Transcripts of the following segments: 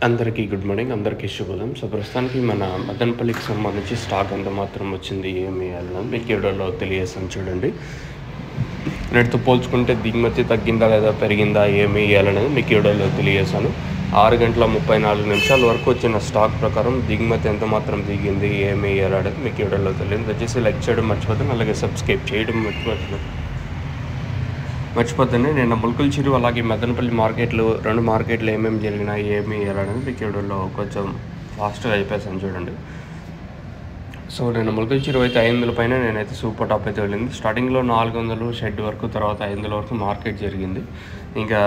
అందరికీ good morning, అందరికీ శుభోదయం. సో ప్రస్తుతానికి మన మదనపల్లికి సంబంధించి స్టాక్ ఎంత మాత్రం వచ్చింది, ఏమి వేయాలని మీకు వీడియోలో తెలియజేస్తాను. చూడండి, నేటితో పోల్చుకుంటే దిగుమతి తగ్గిందా లేదా పెరిగిందా, ఏమి వేయాలనేది మీకు వీడియోలో తెలియజేస్తాను. 6:34 వరకు వచ్చిన స్టాక్ ప్రకారం దిగుమతి ఎంత మాత్రం దిగింది, ఏమి వేయాలనేది మీకు వీడియోలో తెలియదు. దయచేసి లైక్ చేయడం మర్చిపోతాను, అలాగే సబ్స్క్రైబ్ చేయడం మర్చిపోతాను. నేను ముల్కల్ చిరు అలాగే మదనపల్లి మార్కెట్లు, రెండు మార్కెట్లు ఏమేమి జరిగినాయి, ఏమి వేయాలనేది మీకు వీడియోలో కొంచెం ఫాస్ట్గా అయిపోయాను. చూడండి, సో నేను ముల్కల్ చిరు అయితే 500 పైన నేనైతే సూపర్ టాప్ అయితే వెళ్ళింది. స్టార్టింగ్లో 400 షెడ్ వరకు, తర్వాత 500 వరకు మార్కెట్ జరిగింది. ఇంకా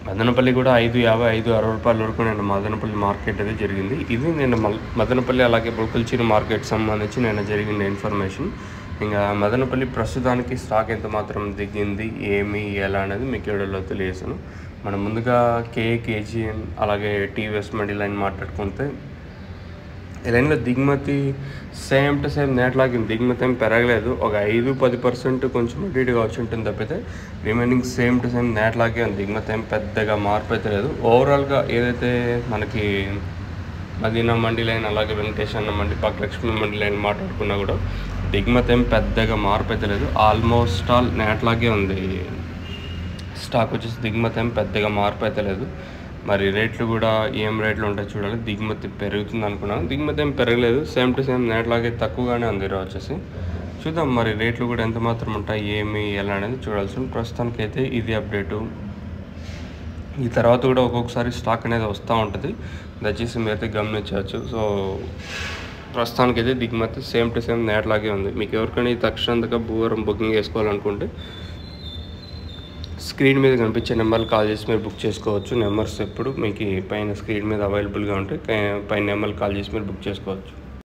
మదనపల్లి కూడా 550, 560 రూపాయల వరకు నేను మదనపల్లి మార్కెట్ అయితే జరిగింది. ఇది నేను మదనపల్లి అలాగే ముల్కల్ చిరు మార్కెట్ సంబంధించి నేను జరిగిన ఇన్ఫర్మేషన్. ఇంకా మదనపల్లి ప్రస్తుతానికి స్టాక్ ఎంత మాత్రం దిగింది, ఏమి ఎలా అనేది మీకు వీడియోలో తెలియజేస్తాను. మనం ముందుగా కేజీఎన్ అలాగే టీవీఎస్ మండి లైన్ మాట్లాడుకుంటే, ఈ లైన్లో దిగుమతి సేమ్ టు సేమ్ నేట్లాగింది. దిగుమతి ఏం పెరగలేదు, ఒక 5-10% కొంచెం ఇటుగా వచ్చి ఉంటుంది తప్పితే రిమైనింగ్ సేమ్ టు సేమ్ నేట్లాగే ఉంది. దిగుమతి ఏం పెద్దగా మార్పు అయితే లేదు. ఓవరాల్గా ఏదైతే మనకి మదీనా మండి లైన్ అలాగే వెంకటేశ్వర మండి, పాకలక్ష్మి మండి లైన్ మాట్లాడుకున్నా కూడా దిగుమతి ఏం పెద్దగా మార్పు అయితే లేదు. ఆల్మోస్ట్ ఆల్ నేట్లాగే ఉంది స్టాక్ వచ్చేసి. దిగుమతి ఏం పెద్దగా మార్పు అయితే లేదు. మరి రేట్లు కూడా ఏం రేట్లు ఉంటాయి చూడాలి. దిగుమతి పెరుగుతుంది అనుకున్నాను, దిగుమతి ఏం పెరగలేదు. సేమ్ టు సేమ్ నేట్లాగే తక్కువగానే ఉంది ఈరోజు వచ్చేసి. చూద్దాం మరి రేట్లు కూడా ఎంత మాత్రం ఉంటాయి, ఏమి ఎలా అనేది చూడాల్సి. ప్రస్తుతానికి అయితే ఇది అప్డేటు. ఈ తర్వాత కూడా ఒక్కొక్కసారి స్టాక్ అనేది వస్తూ ఉంటుంది, దయచేసి మీరైతే గమనించవచ్చు. సో ప్రస్తుతానికి అయితే దిగుమతి సేమ్ టు సేమ్ నేట్లాగే ఉంది. మీకు ఎవరికైనా తక్షణంగా భూవరం బుకింగ్ చేసుకోవాలనుకుంటే స్క్రీన్ మీద కనిపించే నెంబర్లు కాల్ చేసి మీరు బుక్ చేసుకోవచ్చు. నెంబర్స్ ఎప్పుడు మీకు పైన స్క్రీన్ మీద అవైలబుల్గా ఉంటాయి, పైన నెంబర్లు కాల్ చేసి మీరు బుక్ చేసుకోవచ్చు.